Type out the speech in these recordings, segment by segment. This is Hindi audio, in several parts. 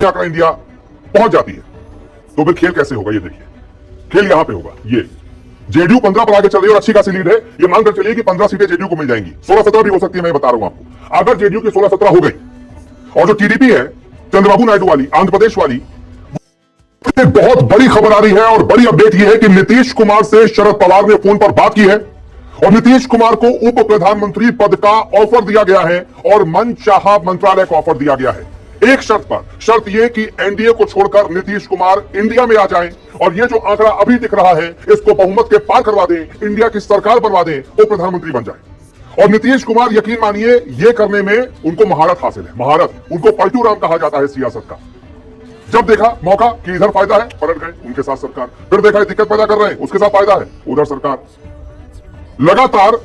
आंकड़ा इंडिया पहुंच जाती है तो फिर खेल कैसे होगा? ये देखिए, खेल यहां पे होगा। ये जेडीयू 15 पर आगे चल रही है और अच्छी खासी लीड है। ये मानकर चलिए कि 15 सीटें जेडीयू को मिल जाएंगी, 16-17 भी हो सकती है। मैं बता रहा हूं आपको, अगर जेडीयू की 16-17 हो गई और जो टीडीपी है चंद्रबाबू नायडू वाली, आंध्र प्रदेश वाली, बहुत बड़ी खबर आ रही है और बड़ी अपडेट यह है कि नीतीश कुमार से शरद पवार ने फोन पर बात की है और नीतीश कुमार को उप प्रधानमंत्री पद का ऑफर दिया गया है और मनचाहा मंत्रालय का ऑफर दिया गया है, एक शर्त पर। शर्त यह कि एनडीए को छोड़कर नीतीश कुमार इंडिया में आ जाएं और ये जो आंकड़ा अभी दिख रहा है इसको बहुमत के पार करवा दें, इंडिया की सरकार बनवा दें, उप प्रधानमंत्री बन जाए। और नीतीश कुमार, यकीन मानिए, ये करने में उनको महारत हासिल है। महारत, उनको पलटू राम कहा जाता है सियासत का। जब देखा मौका कि इधर फायदा है, पलट गए उनके साथ सरकार। फिर देखा दिक्कत पैदा कर रहे हैं, उसके साथ फायदा है, उधर सरकार। लगातार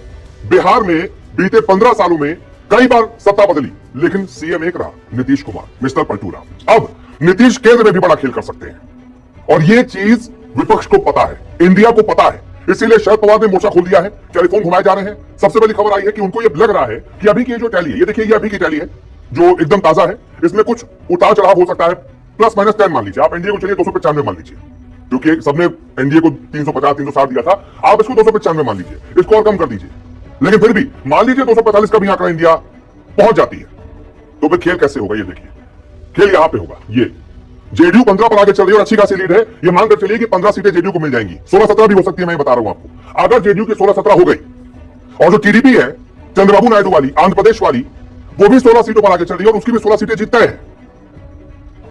बिहार में बीते 15 सालों में कई बार सत्ता बदली, लेकिन सीएम एक रहा, नीतीश कुमार, मिस्टर पलटू राम। अब नीतीश केंद्र में भी बड़ा खेल कर सकते हैं और ये चीज विपक्ष को पता है, इंडिया को पता है। इसीलिए शरद पवार ने मोर्चा खोल दिया है, टेलीफोन घुमाए जा रहे हैं। सबसे बड़ी खबर आई है कि उनको ये लग रहा है कि अभी की जो टैली है, ये देखिए, ये अभी की टैली है जो एकदम ताजा है, इसमें कुछ उतार चढ़ाव हो सकता है, प्लस माइनस 10 मान लीजिए आप। एनडीए को चलिए 295 मान लीजिए, क्योंकि सबने एनडीए को 350-360 दिया था, आप इसको 295 मान लीजिए, इसको और कम कर दीजिए। लेकिन फिर भी मान लीजिए 245 का भी आंकड़ा इंडिया पहुंच जाती है तो फिर खेल कैसे होगा? ये देखिए, खेल यहां पे होगा। ये जेडीयू 15 पर आगे चल रही है और अच्छी खासी लीड है। ये मानकर चलिए कि 15 सीटें जेडीयू को मिल जाएंगी, 16-17 भी हो सकती है। मैं बता रहा हूं आपको, अगर जेडीयू की 16-17 हो गई और जो टीडीपी है चंद्रबाबू नायडू वाली, आंध्र प्रदेश वाली, वो भी 16 सीटों पर आगे चल रही है और उसकी भी 16 सीटें जीतता है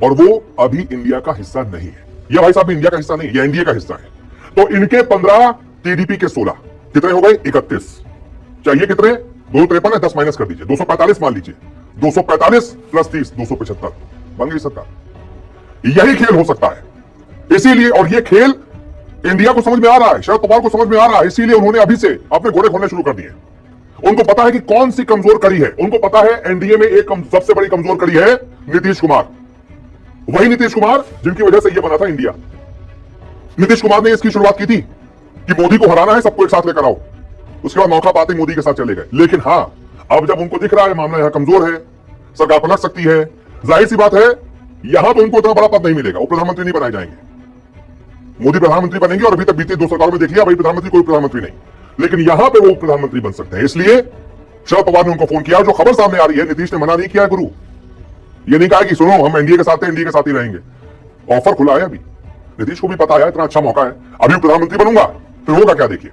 और वो अभी इंडिया का हिस्सा नहीं है। ये भाई साहब इंडिया का हिस्सा नहीं, ये एनडीए का हिस्सा है। तो इनके 15, टीडीपी के 16, कितने हो गए? 31। चाहिए कितने? 253 है, 10 माइनस कर दीजिए, 245 मान लीजिए। 245 प्लस 30, 275 बन गई सरकार। यही खेल हो सकता है। इसीलिए, और ये खेल इंडिया को समझ में आ रहा है, शरद पवार को समझ में आ रहा है, इसीलिए उन्होंने अभी से अपने घोड़े खोलने शुरू कर दिए। उनको पता है कि कौन सी कमजोर कड़ी है। उनको पता है एनडीए में एक सबसे बड़ी कमजोर कड़ी है नीतीश कुमार। वही नीतीश कुमार जिनकी वजह से यह बना था इंडिया। नीतीश कुमार ने इसकी शुरुआत की थी कि मोदी को हराना है, सबको एक साथ लेकर आओ। उसके बाद मौका पाते मोदी के साथ चले गए। लेकिन हां, अब जब उनको दिख रहा है मामला यहां कमजोर है, सरकार पलट सकती है, जाहिर सी बात है यहां तो उनको इतना बड़ा पद नहीं मिलेगा, वो प्रधानमंत्री नहीं बनाए जाएंगे। मोदी प्रधानमंत्री बनेंगे और अभी तक बीते 2 सरकारों में देख लिया, भाई प्रधानमंत्री कोई प्रधानमंत्री नहीं, लेकिन यहां पे वो प्रधानमंत्री बन सकते हैं। इसलिए शरद पवार ने उनको फोन किया। जो खबर सामने आ रही है, नीतीश ने मना नहीं किया है गुरु, ये नहीं कहा कि सुनो हम एनडीए के साथ हैं, एनडीए के साथ ही रहेंगे। ऑफर खुला है अभी, नीतीश को भी पता है इतना अच्छा मौका है, अभी प्रधानमंत्री बनूंगा फिर होगा क्या? देखिए,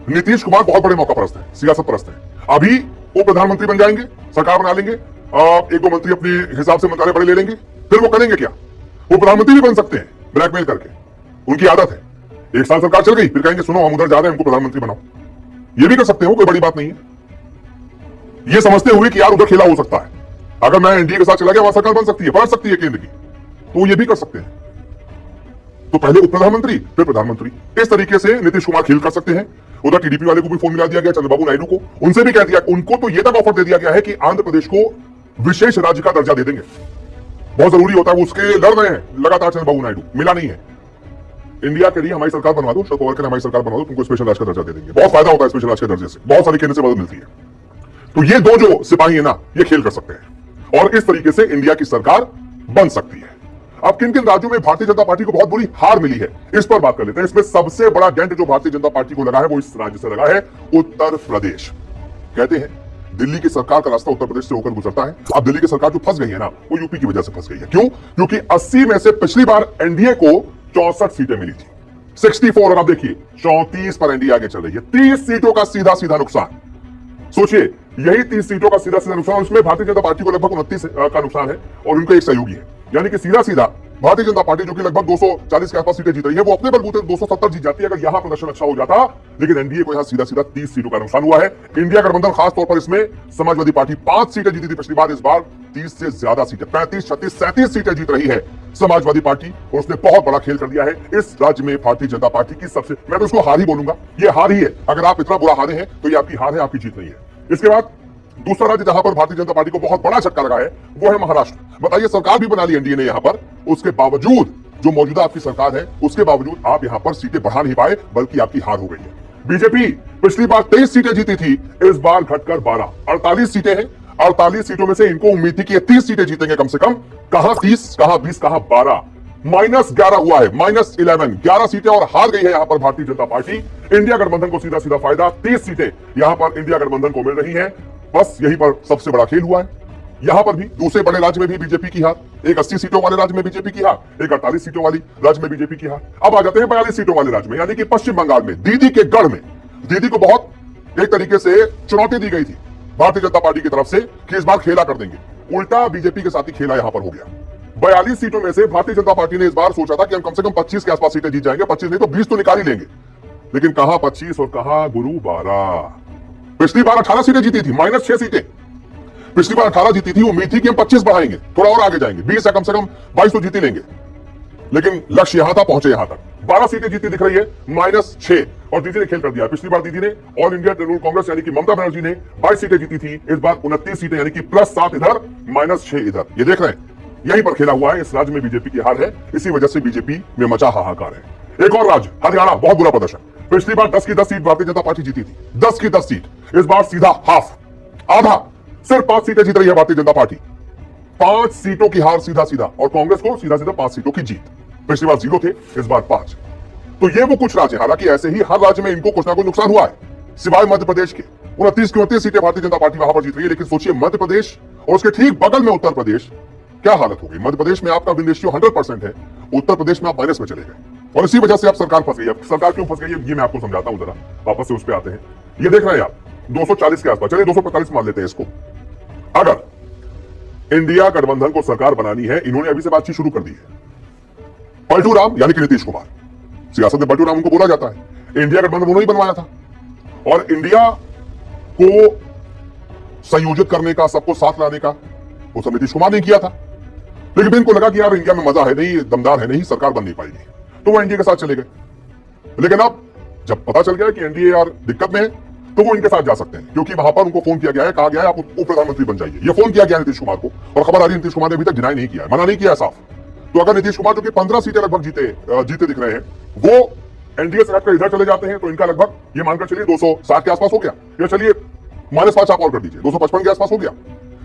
नीतीश कुमार बहुत बड़े मौका परस्त है, सियासत परस्त है। अभी वो प्रधानमंत्री बन जाएंगे, सरकार बना लेंगे, 1-2 मंत्री अपने हिसाब से मंत्रालय बड़े ले लेंगे, फिर वो करेंगे क्या? वो प्रधानमंत्री भी बन सकते हैं ब्लैकमेल करके, उनकी आदत है। 1 साल सरकार चल गई, फिर कहेंगे सुनो हम उधर जा रहे हैं, हमको प्रधानमंत्री बनाओ। ये भी कर सकते हो, कोई बड़ी बात नहीं है। ये समझते हुए कि यार उधर खेला हो सकता है, अगर मैं एनडीए के साथ चला गया वहां सरकार बन सकती है, पलट सकती है केंद्र की, तो ये भी कर सकते हैं। तो पहले उप प्रधानमंत्री फिर प्रधानमंत्री, इस तरीके से नीतीश कुमार खेल कर सकते हैं। उधर टीडीपी वाले को भी फोन मिला दिया गया, चंद्रबाबू नायडू को, उनसे भी कह दिया, उनको तो ये तक ऑफर दे दिया गया है कि आंध्र प्रदेश को विशेष राज्य का दर्जा दे देंगे। बहुत जरूरी होता है, वो उसके लड़ रहे हैं लगातार चंद्रबाबू नायडू, मिला नहीं है। इंडिया के लिए हमारी सरकार बनवा दो, शरद पवार के लिए हमारी सरकार बनवा दो, तुमको स्पेशल राज्य का दर्जा दे देंगे। बहुत फायदा होता है स्पेशल राज्य के दर्जे से, बहुत सारी केंद्र से मदद मिलती है। तो ये दो जो सिपाही है ना, ये खेल कर सकते हैं और इस तरीके से इंडिया की सरकार बन सकती है। अब किन किन राज्यों में भारतीय जनता पार्टी को बहुत बुरी हार मिली है, इस पर बात कर लेते हैं। इसमें सबसे बड़ा डेंट जो भारतीय जनता पार्टी को लगा है वो इस राज्य से लगा है, उत्तर प्रदेश। कहते हैं दिल्ली की सरकार का रास्ता उत्तर प्रदेश से होकर गुजरता है। अब दिल्ली की सरकार जो फंस गई है ना, वो यूपी की वजह से फंस गई है। क्यों? क्योंकि 80 में से पिछली बार एनडीए को 64 सीटें मिली थी, 64, और अब देखिए 34 पर एनडीए आगे चल रही है। 30 सीटों का सीधा सीधा नुकसान। सोचिए, यही 30 सीटों का सीधा सीधा नुकसान, उसमें भारतीय जनता पार्टी को लगभग 29 का नुकसान है और उनका एक सहयोगी है। यानी कि सीधा सीधा भारतीय जनता पार्टी जो कि लगभग 240 के आसपास सीटें जीत रही है, वो अपने बलबूते 270 जीत जाती है अगर यहां प्रदर्शन अच्छा हो जाता। लेकिन एनडीए को यहां सीधा सीधा 30 सीटों का नुकसान हुआ है। इंडिया गठबंधन खासतौर पर इसमें समाजवादी पार्टी 5 सीटें जीती थी पिछली बार, इस बार 30 से ज्यादा सीटें, 35, 36, 37 सीटें जीत रही है समाजवादी पार्टी और उसने बहुत बड़ा खेल कर दिया है इस राज्य में। भारतीय जनता पार्टी की सबसे, मैं तो इसको हार ही बोलूंगा, ये हार ही है। अगर आप इतना बुरा हारे हैं तो ये आपकी हार है, आपकी जीत नहीं है। इसके बाद दूसरा राज्य जहां पर भारतीय जनता पार्टी को बहुत बड़ा झटका लगा है वो है महाराष्ट्र। बताइए, सरकार भी बना ली एनडीए ने यहां पर, उसके बावजूद जो मौजूदा आपकी सरकार है उसके बावजूद आप यहां पर सीटें बढ़ा नहीं पाए, बल्कि आपकी हार हो गई है। बीजेपी पिछली बार 23 सीटें जीती थी, इस बार घटकर 12, 48 सीटें हैं। 48 सीटों में से इनको उम्मीद थी कि ये 30 सीटें जीतेंगे कम से कम। कहां 30, कहां 20, कहां 12, -11 हुआ है, -11, 11 सीटें और हार गई है यहां पर भारतीय जनता पार्टी। इंडिया गठबंधन को सीधा सीधा फायदा, 30 सीटें यहां पर इंडिया गठबंधन को मिल रही हैं। बस यहीं पर सबसे बड़ा खेल हुआ है। यहां पर भी दूसरे बड़े राज्य में भी बीजेपी की हार, एक 80 सीटों वाले राज्य में बीजेपी की हार, एक 48 सीटों वाली राज्य में बीजेपी की हार। अब आ जाते हैं 42 सीटों वाले राज्य में, यानी कि पश्चिम बंगाल में दीदी के गढ़ में। दीदी को बहुत एक तरीके से चुनौती दी गई थी भारतीय जनता पार्टी की तरफ से कि इस बार खेला कर देंगे, उल्टा बीजेपी के साथ ही खेला यहां पर हो गया। 42 सीटों में से भारतीय जनता पार्टी ने इस बार सोचा था कि हम कम से कम 25 के आसपास सीटें जीत जाएंगे, 25 नहीं तो 20 तो निकाल ही लेंगे। लेकिन कहां 25 और कहां गुरु 12। पिछली बार 18 सीटें जीती थी, -6 सीटें। पिछली बार 18 जीती थी, उम्मीद थी कि हम 25 बढ़ाएंगे, थोड़ा और आगे जाएंगे, 20 या कम से कम 22 तो जीत ही लेंगे। लेकिन लक्ष्य यहां था, पहुंचे यहां तक। 12 सीटें जीती दिख रही है, -6, और दीदी ने खेल कर दिया। पिछली बार दीदी ने ऑल इंडिया तृणमूल कांग्रेस यानी कि ममता बनर्जी ने 22 सीटें जीती थी, इस बार 29 सीटें यानी कि +7 इधर, -6 इधर। ये देख रहे हैं, यहीं पर खेला हुआ है। इस राज्य में बीजेपी की हार है, इसी वजह से बीजेपी में मचा हाहाकार है। एक और राज्य हरियाणा, बहुत बुरा प्रदर्शन। पिछली बार 10 की 10 सीट भारतीय जनता पार्टी जीती थी, 10 की 10 सीट। इस बार सीधा हाफ, आधा, सिर्फ 5 सीटें जीत रही है भारतीय जनता पार्टी। 5 सीटों की हार सीधा सीधा, और कांग्रेस को सीधा सीधा 5 सीटों की जीत। पिछली बार 0 थे, इस बार 5। तो ये वो कुछ राज्य, हालांकि ऐसे ही हर राज्य में इनको कुछ ना कुछ नुकसान हुआ है, सिवाय मध्य प्रदेश के। 29 की 29 सीटें भारतीय जनता पार्टी वहां पर जीत रही है। लेकिन सोचिए, मध्य प्रदेश और उसके ठीक बगल में उत्तर प्रदेश, क्या हालत हो गई। मध्य प्रदेश में आपका विन रेशियो 100% है, उत्तर प्रदेश में आप माइनस में चले गए, और इसी वजह से आप सरकार फंस गई। अब सरकार क्यों फंस गई है, ये मैं आपको समझाता हूं, जरा वापस से उस पर आते हैं। ये देख रहे हैं आप 240 के आसपास, चलिए 245 मान लेते हैं इसको। अगर इंडिया गठबंधन को सरकार बनानी है, इन्होंने अभी से बातचीत शुरू कर दी है। पलटू राम यानी कि नीतीश कुमार, सियासत में पलटू राम उनको बोला जाता है। इंडिया गठबंधन उन्होंने ही बनवाया था, और इंडिया को संयोजित करने का, सबको साथ लाने का वो सब नीतीश कुमार ने किया था। लेकिन इनको लगा कि यार इंडिया में मजा है नहीं, दमदार है नहीं, सरकार बन नहीं पाएगी, तो वो एनडीए के साथ चले गए। लेकिन अब जब पता चल गया कि एनडीए यार दिक्कत में है, तो वो इनके साथ जा सकते हैं, क्योंकि वहां पर उनको फोन किया गया है, कहा गया है आप उप प्रधानमंत्री बन जाइए। ये फोन किया गया नीतीश कुमार को, और खबर आ रही है नीतीश कुमार ने अभी तक डिनाई नहीं किया है, मना नहीं किया साफ। तो अगर नीतीश कुमार जो कि 15 सीटें लगभग जीते दिख रहे हैं, वो एनडीए से हटकर इधर चले जाते हैं, तो इनका लगभग ये मानकर चलिए 260 के आसपास हो गया, या चलिए -5 आप और कर दीजिए, 255 के आसपास हो गया।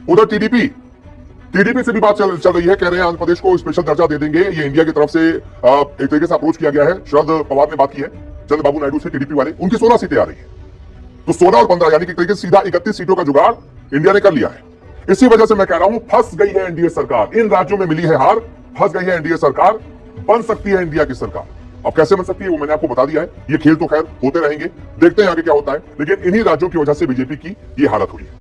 उधर टीडीपी से भी बात चल रही है, कह रहे हैं आंध्र प्रदेश को स्पेशल दर्जा दे देंगे। ये इंडिया की तरफ से एक तरीके से अप्रोच किया गया है। शरद पवार ने बात की है चंद्रबाबू नायडू से, टीडीपी वाले, उनकी 16 सीटें आ रही है। तो 16 और 15 यानी कि तरीके से सीधा 31 सीटों का जुगाड़ इंडिया ने कर लिया है। इसी वजह से मैं कह रहा हूं, फंस गई है एनडीए सरकार। इन राज्यों में मिली है हार, फंस गई है एनडीए सरकार। बन सकती है इंडिया की सरकार, अब कैसे बन सकती है वो मैंने आपको बता दिया है। ये खेल तो खैर होते रहेंगे, देखते हैं आगे क्या होता है। लेकिन इन्हीं राज्यों की वजह से बीजेपी की ये हालत हुई है।